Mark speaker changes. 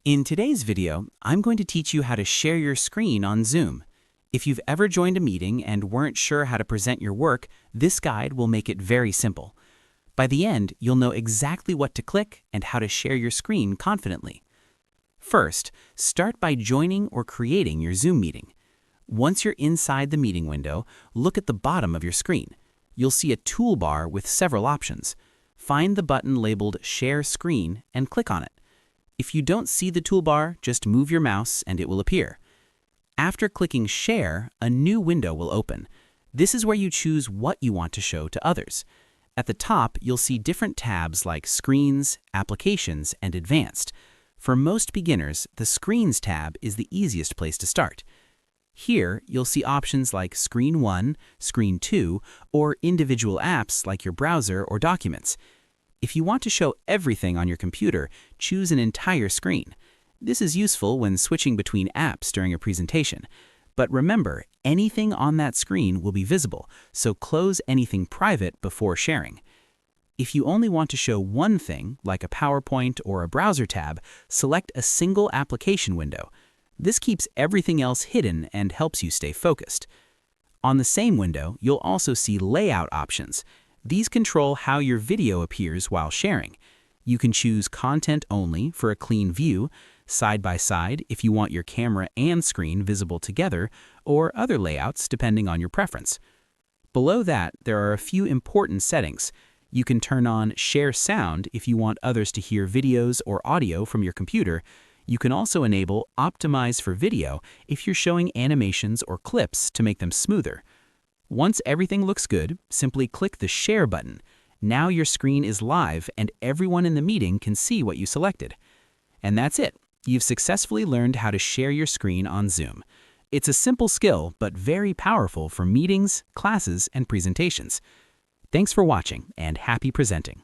Speaker 1: In today's video, I'm going to teach you how to share your screen on Zoom. If you've ever joined a meeting and weren't sure how to present your work, this guide will make it very simple. By the end, you'll know exactly what to click and how to share your screen confidently. First, start by joining or creating your Zoom meeting. Once you're inside the meeting window, look at the bottom of your screen. You'll see a toolbar with several options. Find the button labeled Share Screen and click on it. If you don't see the toolbar, just move your mouse and it will appear. After clicking Share, a new window will open. This is where you choose what you want to show to others. At the top, you'll see different tabs like Screens, Applications, and Advanced. For most beginners, the Screens tab is the easiest place to start. Here, you'll see options like Screen 1, Screen 2, or individual apps like your browser or documents. If you want to show everything on your computer, choose an entire screen. This is useful when switching between apps during a presentation. But remember, anything on that screen will be visible, so close anything private before sharing. If you only want to show one thing, like a PowerPoint or a browser tab, select a single application window. This keeps everything else hidden and helps you stay focused. On the same window, you'll also see layout options. These control how your video appears while sharing. You can choose Content Only for a clean view, Side by Side if you want your camera and screen visible together, or other layouts depending on your preference. Below that, there are a few important settings. You can turn on Share Sound if you want others to hear videos or audio from your computer. You can also enable Optimize for Video if you're showing animations or clips to make them smoother. Once everything looks good, simply click the Share button. Now your screen is live and everyone in the meeting can see what you selected. And that's it. You've successfully learned how to share your screen on Zoom. It's a simple skill, but very powerful for meetings, classes, and presentations. Thanks for watching, and happy presenting.